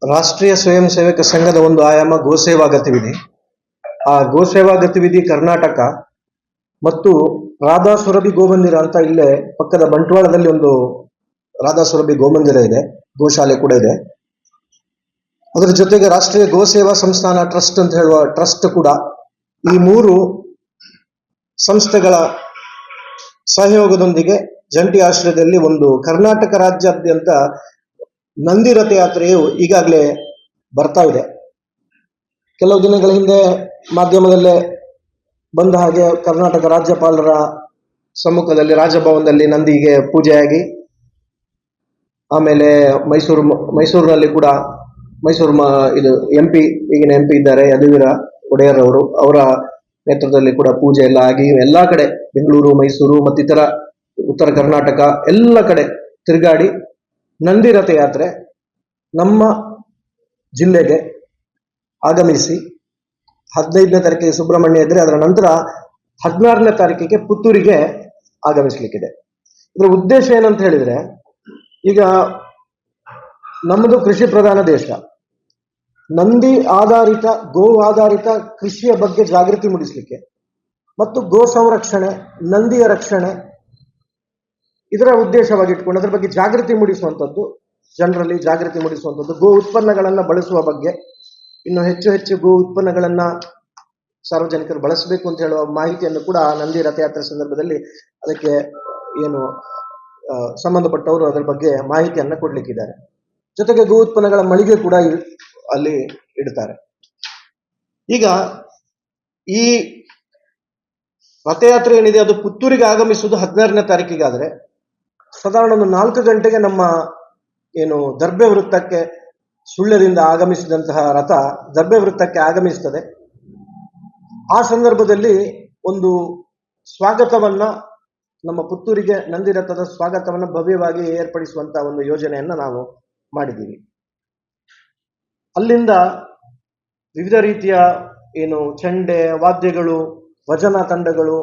ರಾಷ್ಟ್ರೀಯ ಸ್ವಯಂ ಸೇವಕ ಸಂಘದ ಒಂದು ಆಯಾಮ ಗೋಸೇವಾ ಗತಿವಿಧಿ. ಆ ಗೋಸೇವಾ ಗತಿವಿಧಿ ಕರ್ನಾಟಕ ಮತ್ತು ರಾಧಾ ಸುರಭಿ ಗೋಮಂದಿರ ಅಂತ ಇಲ್ಲೇ ಪಕ್ಕದ ಬಂಟ್ವಾಳದಲ್ಲಿ ಒಂದು ರಾಧಾ ಸುರಭಿ ಗೋಮಂದಿರ ಇದೆ, ಗೋಶಾಲೆ ಕೂಡ ಇದೆ. ಅದರ ಜೊತೆಗೆ ರಾಷ್ಟ್ರೀಯ ಗೋಸೇವಾ ಸಂಸ್ಥಾನ ಟ್ರಸ್ಟ್ ಅಂತ ಹೇಳುವ ಟ್ರಸ್ಟ್ ಕೂಡ, ಈ ಮೂರು ಸಂಸ್ಥೆಗಳ ಸಹಯೋಗದೊಂದಿಗೆ ಜಂಟಿ ಆಶ್ರಯದಲ್ಲಿ ಒಂದು ಕರ್ನಾಟಕ ರಾಜ್ಯಾದ್ಯಂತ ನಂದಿ ರಥಯಾತ್ರೆಯು ಈಗಾಗಲೇ ಬರ್ತಾ ಇದೆ. ಕೆಲವು ದಿನಗಳ ಹಿಂದೆ ಮಾಧ್ಯಮದಲ್ಲೇ ಬಂದ ಹಾಗೆ ಕರ್ನಾಟಕ ರಾಜ್ಯಪಾಲರ ಸಮ್ಮುಖದಲ್ಲಿ ರಾಜಭವನದಲ್ಲಿ ನಂದಿಗೆ ಪೂಜೆಯಾಗಿ, ಆಮೇಲೆ ಮೈಸೂರಿನಲ್ಲಿ ಕೂಡ ಇದು MP, ಈಗಿನ MP ಇದ್ದಾರೆ ಯದುವೀರ ಒಡೆಯರ್ ಅವರು, ಅವರ ನೇತೃತ್ವದಲ್ಲಿ ಕೂಡ ಪೂಜೆ ಎಲ್ಲ ಆಗಿ ಎಲ್ಲಾ ಕಡೆ ಬೆಂಗಳೂರು, ಮೈಸೂರು ಮತ್ತಿತರ ಉತ್ತರ ಕರ್ನಾಟಕ ಎಲ್ಲ ಕಡೆ ತಿರುಗಾಡಿ ನಂದಿ ರಥಯಾತ್ರೆ ನಮ್ಮ ಜಿಲ್ಲೆಗೆ ಆಗಮಿಸಿ 15ನೇ ತಾರೀಕಿಗೆ ಸುಬ್ರಹ್ಮಣ್ಯ ಇದ್ರೆ, ಅದರ ನಂತರ 16ನೇ ತಾರೀಕಿಗೆ ಪುತ್ತೂರಿಗೆ ಆಗಮಿಸಲಿಕ್ಕಿದೆ. ಇದರ ಉದ್ದೇಶ ಏನಂತ ಹೇಳಿದ್ರೆ, ಈಗ ನಮ್ಮದು ಕೃಷಿ ಪ್ರಧಾನ ದೇಶ. ನಂದಿ ಆಧಾರಿತ, ಗೋ ಆಧಾರಿತ ಕೃಷಿಯ ಬಗ್ಗೆ ಜಾಗೃತಿ ಮೂಡಿಸಲಿಕ್ಕೆ ಮತ್ತು ಗೋ ಸಂರಕ್ಷಣೆ, ನಂದಿಯ ರಕ್ಷಣೆ, ಇದರ ಉದ್ದೇಶವಾಗಿಟ್ಕೊಂಡು ಅದರ ಬಗ್ಗೆ ಜಾಗೃತಿ ಮೂಡಿಸುವಂಥದ್ದು, ಜನರಲ್ಲಿ ಜಾಗೃತಿ ಮೂಡಿಸುವಂಥದ್ದು, ಗೋ ಉತ್ಪನ್ನಗಳನ್ನು ಬಳಸುವ ಬಗ್ಗೆ, ಇನ್ನು ಹೆಚ್ಚು ಗೋ ಉತ್ಪನ್ನಗಳನ್ನ ಸಾರ್ವಜನಿಕರು ಬಳಸಬೇಕು ಅಂತ ಹೇಳುವ ಮಾಹಿತಿಯನ್ನು ಕೂಡ ನಂದಿ ರಥಯಾತ್ರೆ ಸಂದರ್ಭದಲ್ಲಿ ಅದಕ್ಕೆ ಏನು ಸಂಬಂಧಪಟ್ಟವರು ಅದರ ಬಗ್ಗೆ ಮಾಹಿತಿಯನ್ನ ಕೊಡ್ಲಿಕ್ಕಿದ್ದಾರೆ. ಜೊತೆಗೆ ಗೋ ಉತ್ಪನ್ನಗಳ ಮಳಿಗೆ ಕೂಡ ಅಲ್ಲಿ ಇಡ್ತಾರೆ. ಈಗ ಈ ರಥಯಾತ್ರೆ ಏನಿದೆ ಅದು ಪುತ್ತೂರಿಗೆ ಆಗಮಿಸುವುದು 16ನೇ ತಾರೀಕಿಗಾದ್ರೆ, ಸಾಧಾರಣ ಒಂದು 4 ಗಂಟೆಗೆ ನಮ್ಮ ಏನು ದರ್ಬೆ ವೃತ್ತಕ್ಕೆ, ಸುಳ್ಯದಿಂದ ಆಗಮಿಸಿದಂತಹ ರಥ ದರ್ಬೆ ವೃತ್ತಕ್ಕೆ ಆಗಮಿಸ್ತದೆ. ಆ ಸಂದರ್ಭದಲ್ಲಿ ಒಂದು ಸ್ವಾಗತವನ್ನ, ನಮ್ಮ ಪುತ್ತೂರಿಗೆ ನಂದಿ ರಥದ ಸ್ವಾಗತವನ್ನ ಭವ್ಯವಾಗಿ ಏರ್ಪಡಿಸುವಂತ ಒಂದು ಯೋಜನೆಯನ್ನ ನಾವು ಮಾಡಿದ್ದೀವಿ. ಅಲ್ಲಿಂದ ವಿವಿಧ ರೀತಿಯ ಏನು ಚಂಡೆ, ವಾದ್ಯಗಳು, ಭಜನಾ ತಂಡಗಳು,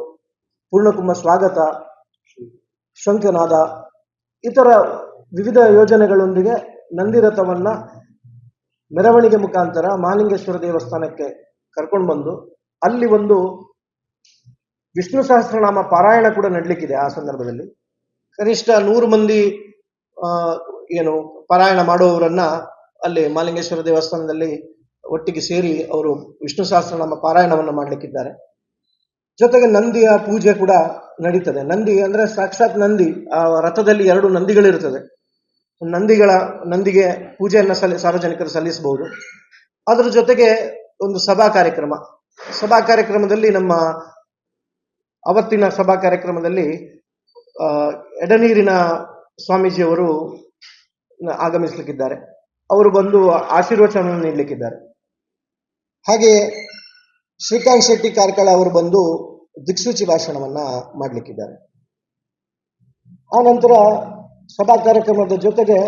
ಪೂರ್ಣಕುಂಭ ಸ್ವಾಗತ, ಶಂಖನಾದ, ಇತರ ವಿವಿಧ ಯೋಜನೆಗಳೊಂದಿಗೆ ನಂದಿ ರಥವನ್ನ ಮೆರವಣಿಗೆ ಮುಖಾಂತರ ಮಹಾಲಿಂಗೇಶ್ವರ ದೇವಸ್ಥಾನಕ್ಕೆ ಕರ್ಕೊಂಡು ಬಂದು ಅಲ್ಲಿ ಒಂದು ವಿಷ್ಣು ಸಹಸ್ರನಾಮ ಪಾರಾಯಣ ಕೂಡ ನಡಲಿಕ್ಕಿದೆ. ಆ ಸಂದರ್ಭದಲ್ಲಿ ಕನಿಷ್ಠ 100 ಮಂದಿ ಏನು ಪಾರಾಯಣ ಮಾಡುವವರನ್ನ ಅಲ್ಲಿ ಮಹಾಲಿಂಗೇಶ್ವರ ದೇವಸ್ಥಾನದಲ್ಲಿ ಒಟ್ಟಿಗೆ ಸೇರಿ ಅವರು ವಿಷ್ಣು ಸಹಸ್ರನಾಮ ಪಾರಾಯಣವನ್ನು ಮಾಡಲಿಕ್ಕಿದ್ದಾರೆ. ಜೊತೆಗೆ ನಂದಿಯ ಪೂಜೆ ಕೂಡ ನಡೀತದೆ. ನಂದಿ ಅಂದ್ರೆ ಸಾಕ್ಷಾತ್ ನಂದಿ, ಆ ರಥದಲ್ಲಿ 2 ನಂದಿಗಳಿರ್ತದೆ. ನಂದಿಗೆ ಪೂಜೆಯನ್ನ ಸಾರ್ವಜನಿಕರು ಸಲ್ಲಿಸಬಹುದು. ಅದರ ಜೊತೆಗೆ ಒಂದು ಸಭಾ ಕಾರ್ಯಕ್ರಮದಲ್ಲಿ ನಮ್ಮ ಅವತ್ತಿನ ಸಭಾ ಕಾರ್ಯಕ್ರಮದಲ್ಲಿ ಎಡನೀರಿನ ಸ್ವಾಮೀಜಿಯವರು ಆಗಮಿಸಲಿಕ್ಕಿದ್ದಾರೆ. ಅವರು ಬಂದು ಆಶೀರ್ವಚನ ನೀಡಲಿಕ್ಕಿದ್ದಾರೆ. ಹಾಗೆ ಶ್ರೀಕಾಂತ್ ಶೆಟ್ಟಿ ಕಾರ್ಕಳ ಅವರು ಬಂದು ದಿಕ್ಸೂಚಿ ಭಾಷಣವನ್ನ ಮಾಡಲಿಕ್ಕಿದ್ದಾರೆ. ಆ ನಂತರ ಸಭಾ ಕಾರ್ಯಕ್ರಮದ ಜೊತೆಗೆ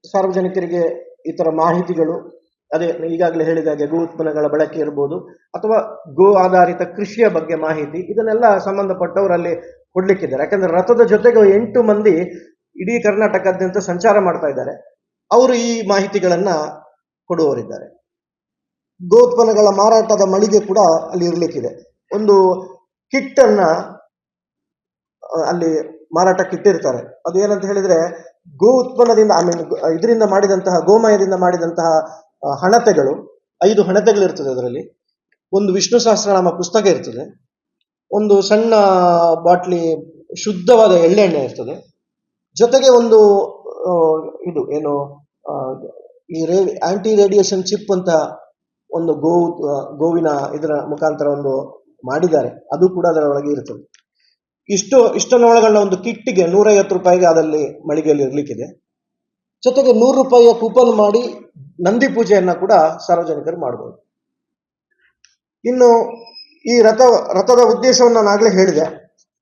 ಸಾರ್ವಜನಿಕರಿಗೆ ಇತರ ಮಾಹಿತಿಗಳು, ಅದೇ ಈಗಾಗಲೇ ಹೇಳಿದ ಹಾಗೆ ಗೋ ಉತ್ಪನ್ನಗಳ ಬಳಕೆ ಇರಬಹುದು ಅಥವಾ ಗೋ ಆಧಾರಿತ ಕೃಷಿಯ ಬಗ್ಗೆ ಮಾಹಿತಿ, ಇದನ್ನೆಲ್ಲ ಸಂಬಂಧಪಟ್ಟವರಲ್ಲಿ ಕೊಡ್ಲಿಕ್ಕಿದ್ದಾರೆ. ಯಾಕಂದ್ರೆ ರಥದ ಜೊತೆಗೆ 8 ಮಂದಿ ಇಡೀ ಕರ್ನಾಟಕದಾದ್ಯಂತ ಸಂಚಾರ ಮಾಡ್ತಾ ಇದ್ದಾರೆ. ಅವರು ಈ ಮಾಹಿತಿಗಳನ್ನ ಕೊಡುವವರಿದ್ದಾರೆ. ಗೋ ಉತ್ಪನ್ನಗಳ ಮಾರಾಟದ ಮಳಿಗೆ ಕೂಡ ಅಲ್ಲಿ ಇರ್ಲಿಕ್ಕಿದೆ. ಒಂದು ಕಿಟ್ ಅನ್ನ ಅಲ್ಲಿ ಮಾರಾಟಕ್ಕೆ ಇಟ್ಟಿರ್ತಾರೆ. ಅದು ಏನಂತ ಹೇಳಿದ್ರೆ, ಗೋ ಉತ್ಪನ್ನದಿಂದ ಇದರಿಂದ ಮಾಡಿದಂತಹ, ಗೋಮಯದಿಂದ ಮಾಡಿದಂತಹ ಹಣತೆಗಳು, 5 ಹಣತೆಗಳು ಇರ್ತದೆ. ಅದರಲ್ಲಿ ಒಂದು ವಿಷ್ಣು ಸಹಸ್ರನಾಮ ಪುಸ್ತಕ ಇರ್ತದೆ, ಒಂದು ಸಣ್ಣ ಬಾಟ್ಲಿ ಶುದ್ಧವಾದ ಎಳ್ಳೆಣ್ಣೆ ಇರ್ತದೆ, ಜೊತೆಗೆ ಒಂದು ಇದು ಏನು ಈ ಆಂಟಿ ರೇಡಿಯೇಷನ್ ಚಿಪ್ ಅಂತ ಒಂದು ಗೋವಿನ ಇದರ ಮುಖಾಂತರ ಒಂದು ಮಾಡಿದ್ದಾರೆ, ಅದು ಕೂಡ ಅದರ ಒಳಗೆ ಇರ್ತದೆ. ಇಷ್ಟನ್ನು ಒಳಗೊಂಡ ಒಂದು ಕಿಟ್ಗೆ 150 ರೂಪಾಯಿಗೆ ಅದಲ್ಲಿ ಮಳಿಗೆಯಲ್ಲಿ ಇರ್ಲಿಕ್ಕಿದೆ. ಜೊತೆಗೆ 100 ರೂಪಾಯಿಯ ಕೂಪನ್ ಮಾಡಿ ನಂದಿ ಪೂಜೆಯನ್ನ ಕೂಡ ಸಾರ್ವಜನಿಕರು ಮಾಡಬಹುದು. ಇನ್ನು ಈ ರಥದ ಉದ್ದೇಶವನ್ನು ನಾನು ಆಗ್ಲೇ ಹೇಳಿದೆ.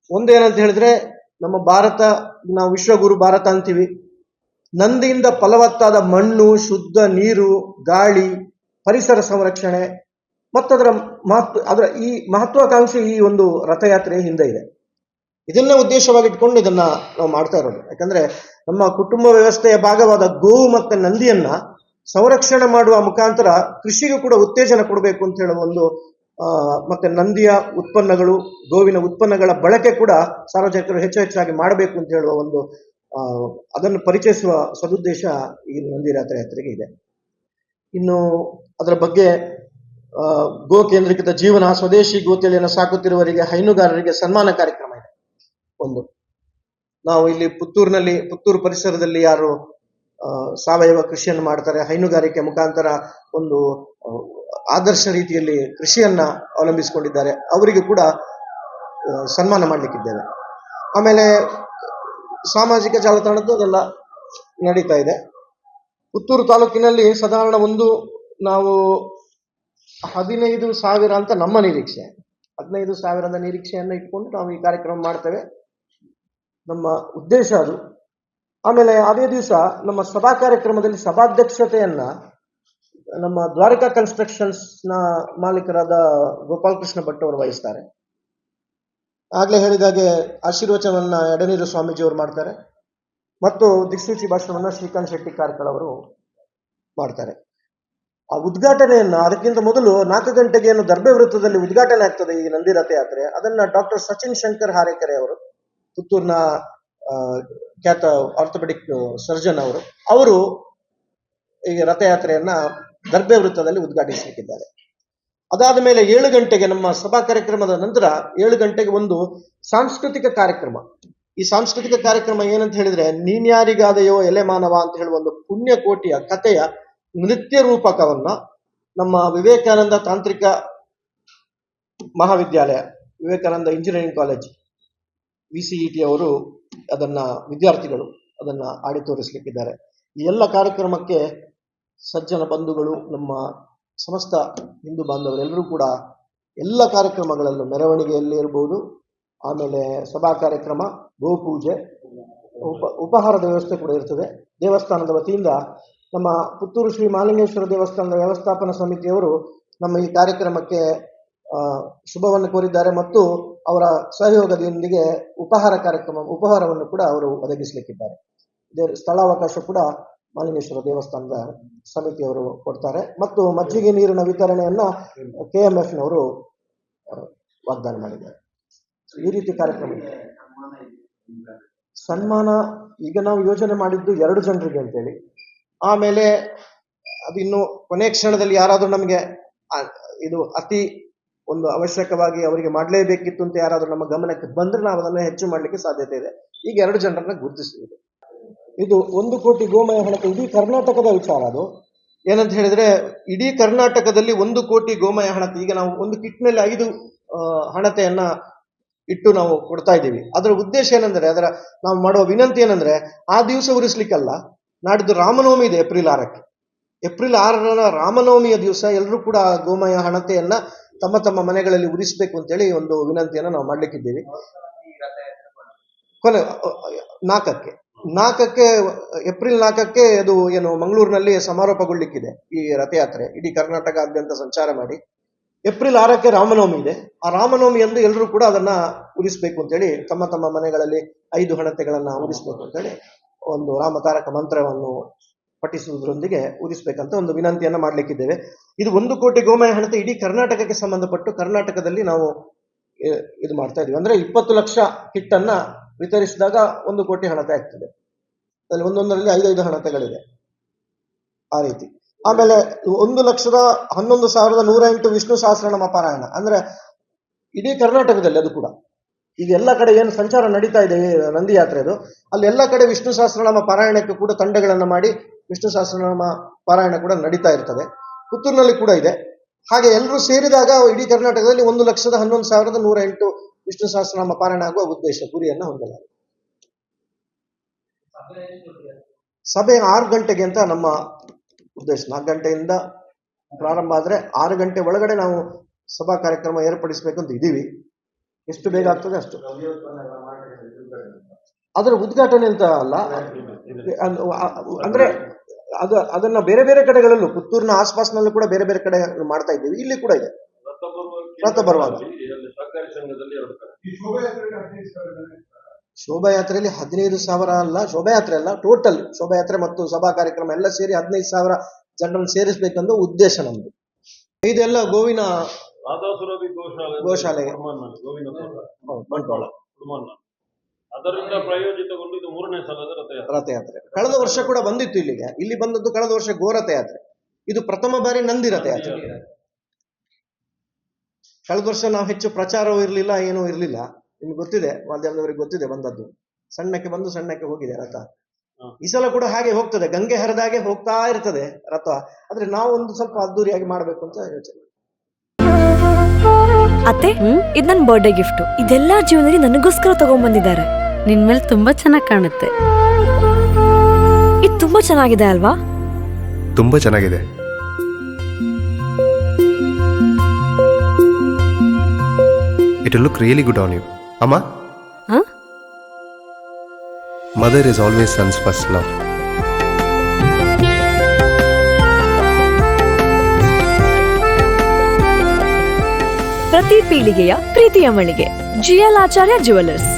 ಒಂದೇನಂತ ಹೇಳಿದ್ರೆ, ನಮ್ಮ ಭಾರತ, ನಾವು ವಿಶ್ವಗುರು ಭಾರತ ಅಂತೀವಿ. ನಂದಿಯಿಂದ ಫಲವತ್ತಾದ ಮಣ್ಣು, ಶುದ್ಧ ನೀರು, ಗಾಳಿ, ಪರಿಸರ ಸಂರಕ್ಷಣೆ ಮತ್ತು ಅದರ ಈ ಮಹತ್ವಾಕಾಂಕ್ಷೆ ಈ ಒಂದು ರಥಯಾತ್ರೆಯ ಹಿಂದೆ ಇದೆ. ಇದನ್ನ ಉದ್ದೇಶವಾಗಿಟ್ಕೊಂಡು ಇದನ್ನ ನಾವು ಮಾಡ್ತಾ ಇರೋದು. ಯಾಕಂದ್ರೆ ನಮ್ಮ ಕುಟುಂಬ ವ್ಯವಸ್ಥೆಯ ಭಾಗವಾದ ಗೋವು ಮತ್ತೆ ನಂದಿಯನ್ನ ಸಂರಕ್ಷಣೆ ಮಾಡುವ ಮುಖಾಂತರ ಕೃಷಿಗೂ ಕೂಡ ಉತ್ತೇಜನ ಕೊಡಬೇಕು ಅಂತ ಹೇಳುವ ಒಂದು ಮತ್ತೆ ನಂದಿಯ ಉತ್ಪನ್ನಗಳು, ಗೋವಿನ ಉತ್ಪನ್ನಗಳ ಬಳಕೆ ಕೂಡ ಸಾರ್ವಜನಿಕರು ಹೆಚ್ಚಾಗಿ ಮಾಡಬೇಕು ಅಂತ ಹೇಳುವ ಒಂದು ಅದನ್ನು ಪರಿಚಯಿಸುವ ಸದುದ್ದೇಶ ಈ ನಂದಿ ಯಾತ್ರೆಗೆ ಇದೆ. ಇನ್ನು ಅದರ ಬಗ್ಗೆ ಗೋ ಕೇಂದ್ರೀಕೃತ ಜೀವನ, ಸ್ವದೇಶಿ ಗೋತಳಿಯನ್ನು ಸಾಕುತ್ತಿರುವವರಿಗೆ, ಹೈನುಗಾರರಿಗೆ ಸನ್ಮಾನ ಕಾರ್ಯಕ್ರಮ ಇದೆ. ಒಂದು ನಾವು ಇಲ್ಲಿ ಪುತ್ತೂರು ಪರಿಸರದಲ್ಲಿ ಯಾರು ಸಾವಯವ ಕೃಷಿಯನ್ನು ಮಾಡ್ತಾರೆ, ಹೈನುಗಾರಿಕೆ ಮುಖಾಂತರ ಒಂದು ಆದರ್ಶ ರೀತಿಯಲ್ಲಿ ಕೃಷಿಯನ್ನ ಅವಲಂಬಿಸಿಕೊಂಡಿದ್ದಾರೆ, ಅವರಿಗೂ ಕೂಡ ಸನ್ಮಾನ ಮಾಡಲಿಕ್ಕಿದ್ದೇವೆ. ಆಮೇಲೆ ಸಾಮಾಜಿಕ ಜಾಲತಾಣದ್ದು ಅದೆಲ್ಲ ನಡೀತಾ ಇದೆ. ಪುತ್ತೂರು ತಾಲೂಕಿನಲ್ಲಿ ಸಾಧಾರಣ ನಾವು 15,000 ಅಂತ ನಮ್ಮ ನಿರೀಕ್ಷೆ, 15,000 ನಿರೀಕ್ಷೆಯನ್ನು ಇಟ್ಕೊಂಡು ನಾವು ಈ ಕಾರ್ಯಕ್ರಮ ಮಾಡ್ತೇವೆ. ನಮ್ಮ ಉದ್ದೇಶ ಅದು. ಆಮೇಲೆ ಅದೇ ದಿವಸ ನಮ್ಮ ಸಭಾ ಕಾರ್ಯಕ್ರಮದಲ್ಲಿ ಸಭಾಧ್ಯಕ್ಷತೆಯನ್ನ ನಮ್ಮ ದ್ವಾರಕಾ ಕನ್ಸ್ಟ್ರಕ್ಷನ್ಸ್ ನ ಮಾಲೀಕರಾದ ಗೋಪಾಲಕೃಷ್ಣ ಭಟ್ ಅವರು ವಹಿಸ್ತಾರೆ. ಆಗ್ಲೇ ಹೇಳಿದಾಗೆ ಆಶೀರ್ವಚನವನ್ನ ಎಡನೀರು ಸ್ವಾಮೀಜಿಯವರು ಮಾಡ್ತಾರೆ ಮತ್ತು ದಿಕ್ಸೂಚಿ ಭಾಷಣವನ್ನ ಶ್ರೀಕಾಂತ್ ಶೆಟ್ಟಿ ಕಾರ್ಕಳ ಅವರು ಮಾಡ್ತಾರೆ. ಆ ಉದ್ಘಾಟನೆಯನ್ನ ಅದಕ್ಕಿಂತ ಮೊದಲು 4 ಗಂಟೆಗೆ ಏನು ದರ್ಬೆ ವೃತ್ತದಲ್ಲಿ ಉದ್ಘಾಟನೆ ಆಗ್ತದೆ ಈ ನಂದಿ ರಥಯಾತ್ರೆ, ಅದನ್ನ ಡಾಕ್ಟರ್ ಸಚಿನ್ ಶಂಕರ್ ಹಾರೇಕೆರೆ ಅವರು, ಪುತ್ತೂರಿನ ಖ್ಯಾತ ಆರ್ಥೋಪೆಡಿಕ್ ಸರ್ಜನ್ ಅವರು ಈ ರಥಯಾತ್ರೆಯನ್ನ ದರ್ಬೆ ವೃತ್ತದಲ್ಲಿ ಉದ್ಘಾಟಿಸಲಿಕ್ಕಿದ್ದಾರೆ. ಅದಾದ ಮೇಲೆ 7 ಗಂಟೆಗೆ ನಮ್ಮ ಸಭಾ ಕಾರ್ಯಕ್ರಮದ ನಂತರ 7 ಗಂಟೆಗೆ ಒಂದು ಸಾಂಸ್ಕೃತಿಕ ಕಾರ್ಯಕ್ರಮ. ಈ ಸಾಂಸ್ಕೃತಿಕ ಕಾರ್ಯಕ್ರಮ ಏನಂತ ಹೇಳಿದ್ರೆ, ನೀನ್ಯಾರಿಗಾದೆಯೋ ಎಲೆ ಮಾನವ ಅಂತ ಹೇಳುವ ಒಂದು ಪುಣ್ಯಕೋಟಿಯ ಕಥೆಯ ನೃತ್ಯ ರೂಪಕವನ್ನ ನಮ್ಮ ವಿವೇಕಾನಂದ ತಾಂತ್ರಿಕ ಮಹಾವಿದ್ಯಾಲಯ, ವಿವೇಕಾನಂದ ಇಂಜಿನಿಯರಿಂಗ್ ಕಾಲೇಜ್ VCET ಅವರು ವಿದ್ಯಾರ್ಥಿಗಳು ಅದನ್ನ ಆಡಿ ತೋರಿಸಲಿಕ್ಕಿದ್ದಾರೆ. ಈ ಎಲ್ಲ ಕಾರ್ಯಕ್ರಮಕ್ಕೆ ಸಜ್ಜನ ಬಂಧುಗಳು, ನಮ್ಮ ಸಮಸ್ತ ಹಿಂದೂ ಬಾಂಧವರೆಲ್ಲರೂ ಕೂಡ ಎಲ್ಲ ಕಾರ್ಯಕ್ರಮಗಳಲ್ಲೂ ಮೆರವಣಿಗೆಯಲ್ಲಿ ಇರಬಹುದು, ಆಮೇಲೆ ಸಭಾ ಕಾರ್ಯಕ್ರಮ, ಗೋಪೂಜೆ, ಉಪಹಾರದ ವ್ಯವಸ್ಥೆ ಕೂಡ ಇರ್ತದೆ. ದೇವಸ್ಥಾನದ ವತಿಯಿಂದ ನಮ್ಮ ಪುತ್ತೂರು ಶ್ರೀ ಮಹಾಲಿಂಗೇಶ್ವರ ದೇವಸ್ಥಾನದ ವ್ಯವಸ್ಥಾಪನಾ ಸಮಿತಿಯವರು ನಮ್ಮ ಈ ಕಾರ್ಯಕ್ರಮಕ್ಕೆ ಶುಭವನ್ನು ಕೋರಿದ್ದಾರೆ ಮತ್ತು ಅವರ ಸಹಯೋಗದೊಂದಿಗೆ ಉಪಹಾರವನ್ನು ಕೂಡ ಅವರು ಒದಗಿಸಲಿಕ್ಕಿದ್ದಾರೆ. ಇದೇ ಸ್ಥಳಾವಕಾಶ ಕೂಡ ಮಹಾಲಿಂಗೇಶ್ವರ ದೇವಸ್ಥಾನದ ಸಮಿತಿಯವರು ಕೊಡ್ತಾರೆ ಮತ್ತು ಮಜ್ಜಿಗೆ ನೀರಿನ ವಿತರಣೆಯನ್ನ KMF-ನವರು ವಾಗ್ದಾನ ಮಾಡಿದ್ದಾರೆ. ಈ ರೀತಿ ಕಾರ್ಯಕ್ರಮ ಇದೆ. ಸನ್ಮಾನ ಈಗ ನಾವು ಯೋಜನೆ ಮಾಡಿದ್ದು 2 ಜನರಿಗೆ ಅಂತೇಳಿ, ಆಮೇಲೆ ಅದು ಇನ್ನು ಕೊನೆ ಕ್ಷಣದಲ್ಲಿ ಯಾರಾದ್ರೂ ನಮಗೆ ಇದು ಅತಿ ಒಂದು ಅವಶ್ಯಕವಾಗಿ ಅವರಿಗೆ ಮಾಡಲೇಬೇಕಿತ್ತು ಅಂತ ಯಾರಾದ್ರೂ ನಮ್ಮ ಗಮನಕ್ಕೆ ಬಂದ್ರೆ ನಾವು ಅದನ್ನು ಹೆಚ್ಚು ಮಾಡಲಿಕ್ಕೆ ಸಾಧ್ಯತೆ ಇದೆ. ಈಗ 2 ಜನರನ್ನ ಗುರುತಿಸಿದೆ. ಇದು 1 ಕೋಟಿ ಗೋಮಯ ಹಣತೆ ಇಡೀ ಕರ್ನಾಟಕದ ವಿಚಾರ. ಅದು ಏನಂತ ಹೇಳಿದ್ರೆ, ಇಡೀ ಕರ್ನಾಟಕದಲ್ಲಿ 1 ಕೋಟಿ ಗೋಮಯ ಹಣತೆ. ಈಗ ನಾವು ಒಂದು ಕಿಟ್ನಲ್ಲಿ 5 ಹಣತೆಯನ್ನ ಇಟ್ಟು ನಾವು ಕೊಡ್ತಾ ಇದ್ದೀವಿ. ಅದರ ಉದ್ದೇಶ ಏನಂದ್ರೆ, ನಾವು ಮಾಡುವ ವಿನಂತಿ ಏನಂದ್ರೆ, ಆ ದಿವಸ ಉರಿಸ್ಲಿಕ್ಕಲ್ಲ, ನಾಡಿದ್ದು ರಾಮನವಮಿ ಇದೆ ಏಪ್ರಿಲ್ 6ಕ್ಕೆ. ಏಪ್ರಿಲ್ 6ರ ರಾಮನವಮಿಯ ದಿವಸ ಎಲ್ಲರೂ ಕೂಡ ಗೋಮಯ ಹಣತೆಯನ್ನ ತಮ್ಮ ತಮ್ಮ ಮನೆಗಳಲ್ಲಿ ಉರಿಸಬೇಕು ಅಂತೇಳಿ ಒಂದು ವಿನಂತಿಯನ್ನ ನಾವು ಮಾಡ್ಲಿಕ್ಕಿದ್ದೀವಿ. ಕೊನೆ 4ಕ್ಕೆ ಏಪ್ರಿಲ್ 4ಕ್ಕೆ ಅದು ಏನು ಮಂಗಳೂರಿನಲ್ಲಿ ಸಮಾರೋಪಗೊಳ್ಳಿಕ್ಕಿದೆ ಈ ರಥಯಾತ್ರೆ. ಇಡೀ ಕರ್ನಾಟಕದಾದ್ಯಂತ ಸಂಚಾರ ಮಾಡಿ ಏಪ್ರಿಲ್ 6ಕ್ಕೆ ರಾಮನವಮಿ ಇದೆ. ಆ ರಾಮನವಮಿ ಎಂದು ಎಲ್ಲರೂ ಕೂಡ ಅದನ್ನ ಉರಿಸಬೇಕು ಅಂತೇಳಿ ತಮ್ಮ ತಮ್ಮ ಮನೆಗಳಲ್ಲಿ 5 ಹಣತೆಗಳನ್ನ ಉರಿಸಬೇಕು ಅಂತೇಳಿ ಒಂದು ರಾಮತಾರಕ ಮಂತ್ರವನ್ನು ಪಠಿಸುವುದರೊಂದಿಗೆ ಉರಿಸಬೇಕಂತ ಒಂದು ವಿನಂತಿಯನ್ನ ಮಾಡ್ಲಿಕ್ಕಿದ್ದೇವೆ. ಇದು 1 ಕೋಟಿ ಗೋಮಯ ಹಣತೆ ಇಡೀ ಕರ್ನಾಟಕಕ್ಕೆ ಸಂಬಂಧಪಟ್ಟು ಕರ್ನಾಟಕದಲ್ಲಿ ನಾವು ಇದು ಮಾಡ್ತಾ ಇದೀವಿ. ಅಂದ್ರೆ 20 ಲಕ್ಷ ಕಿಟ್ ಅನ್ನ ವಿತರಿಸಿದಾಗ 1 ಕೋಟಿ ಹಣತೆ ಆಗ್ತದೆ. ಅದ್ರಲ್ಲಿ ಒಂದೊಂದರಲ್ಲಿ 5 ಹಣತೆಗಳಿದೆ ಆ ರೀತಿ. ಆಮೇಲೆ 1,11,108 ವಿಷ್ಣು ಸಹಸ್ರನಾಮ ಪಾರಾಯಣ, ಅಂದ್ರೆ ಇಡೀ ಕರ್ನಾಟಕದಲ್ಲಿ ಅದು ಕೂಡ ಈಗ ಎಲ್ಲ ಕಡೆ ಏನು ಸಂಚಾರ ನಡೀತಾ ಇದೆ ನಂದಿ ಯಾತ್ರೆದು, ಅಲ್ಲಿ ಎಲ್ಲ ಕಡೆ ವಿಷ್ಣು ಸಹಸ್ರನಾಮ ಪಾರಾಯಣಕ್ಕೆ ಕೂಡ ತಂಡಗಳನ್ನ ಮಾಡಿ ವಿಷ್ಣು ಸಹಸ್ರನಾಮ ಪಾರಾಯಣ ಕೂಡ ನಡೀತಾ ಇರ್ತದೆ. ಪುತ್ತೂರಿನಲ್ಲಿ ಕೂಡ ಇದೆ. ಹಾಗೆ ಎಲ್ಲರೂ ಸೇರಿದಾಗ ಇಡೀ ಕರ್ನಾಟಕದಲ್ಲಿ 1,11,108 ವಿಷ್ಣು ಸಹಸ್ರನಾಮ ಪಾರಾಯಣ ಆಗುವ ಉದ್ದೇಶ, ಗುರಿಯನ್ನ ಹೊಂದಲಾಗಿದೆ. ಸಭೆ 6 ಗಂಟೆಗೆ ಅಂತ ನಮ್ಮ ಉದ್ದೇಶ. 4 ಗಂಟೆಯಿಂದ ಪ್ರಾರಂಭ ಆದ್ರೆ 6 ಗಂಟೆ ಒಳಗಡೆ ನಾವು ಸಭಾ ಕಾರ್ಯಕ್ರಮ ಏರ್ಪಡಿಸಬೇಕು ಅಂತ ಇದ್ದೀವಿ. ಎಷ್ಟು ಬೇಗ ಆಗ್ತದೆ ಅಷ್ಟು. ಅದರ ಉದ್ಘಾಟನೆ ಅಂತ ಅಲ್ಲ, ಅಂದ್ರೆ ಅದನ್ನ ಬೇರೆ ಬೇರೆ ಕಡೆಗಳಲ್ಲೂ, ಪುತ್ತೂರಿನ ಆಸ್ಪಾಸ್ನಲ್ಲೂ ಕೂಡ ಬೇರೆ ಬೇರೆ ಕಡೆ ಮಾಡ್ತಾ ಇದ್ದೀವಿ. ಇಲ್ಲಿ ಕೂಡ ಇದೆ ರಥ ಬರುವಾಗ. ಶೋಭಾಯಾತ್ರೆಯಲ್ಲಿ 15,000 ಅಲ್ಲ, ಶೋಭಾಯಾತ್ರೆ ಅಲ್ಲ, ಟೋಟಲ್ ಶೋಭಾಯಾತ್ರೆ ಮತ್ತು ಸಭಾ ಕಾರ್ಯಕ್ರಮ ಎಲ್ಲ ಸೇರಿ 15,000 ಜನರನ್ನು ಸೇರಿಸಬೇಕಂತ ಉದ್ದೇಶ ನಮ್ದು. ಇದೆಲ್ಲ ಗೋವಿನ ರಾಧಾಸುರಭಿ ಗೋಶಾಲೆ ಬಂಟ್ವಾಳ ಅದರಿಂದ ಪ್ರಯೋಜಿತಗೊಂಡು ಇದು 3ನೇ ಸಲದ ರಥಯಾತ್ರೆ. ಕಳೆದ ವರ್ಷ ಕೂಡ ಬಂದಿತ್ತು ಇಲ್ಲಿಗೆ. ಇಲ್ಲಿ ಬಂದದ್ದು ಕಳೆದ ವರ್ಷ ಗೋರಥಯಾತ್ರೆ, ಇದು ಪ್ರಥಮ ಬಾರಿ ನಂದಿ ರಥಯಾತ್ರೆ. ಕಳೆದ ವರ್ಷ ನಾವು ಹೆಚ್ಚು ಪ್ರಚಾರವೂ ಇರಲಿಲ್ಲ, ಏನೂ ಇರಲಿಲ್ಲ. ನಿಮ್ಗೆ ಗೊತ್ತಿದೆ, ಮಾಧ್ಯಮದವರಿಗೆ ಗೊತ್ತಿದೆ, ಬಂದದ್ದು ಸಣ್ಣಕ್ಕೆ ಬಂದು ಸಣ್ಣಕ್ಕೆ ಹೋಗಿದೆ ರಥ. ಈ ಸಲ ಕೂಡ ಹಾಗೆ ಹೋಗ್ತದೆ, ಗಂಗೆ ಹರಿದಾಗೆ ಹೋಗ್ತಾ ಇರ್ತದೆ ರಥ. ಆದ್ರೆ ನಾವು ಒಂದು ಸ್ವಲ್ಪ ಅದ್ದೂರಿಯಾಗಿ ಮಾಡ್ಬೇಕು ಅಂತ ಯೋಚನೆ. ಅತ್ತೆ, ಇದು ನನ್ನ ಬರ್ಡೇ ಗಿಫ್ಟ್. ಇದೆಲ್ಲ ಜೀವನದಲ್ಲಿ ನನಗೋಸ್ಕರ ತಗೊಂಡ್ಬಂದಿದ್ದಾರೆ. ನಿನ್ ಮೇಲೆ ತುಂಬಾ ಚೆನ್ನಾಗಿ ಕಾಣುತ್ತೆ. ಇದು ತುಂಬಾ ಚೆನ್ನಾಗಿದೆ ಅಲ್ವಾ? ತುಂಬಾ ಚೆನ್ನಾಗಿದೆ. It will look really good on you. Amma? Huh? Mother is always son's first love. ಪ್ರತಿ ಪೀಳಿಗೆಯ ಪ್ರೀತಿಯ ಮಳಿಗೆ GL ಆಚಾರ್ಯ ಜುವೆಲ್ಲರ್ಸ್.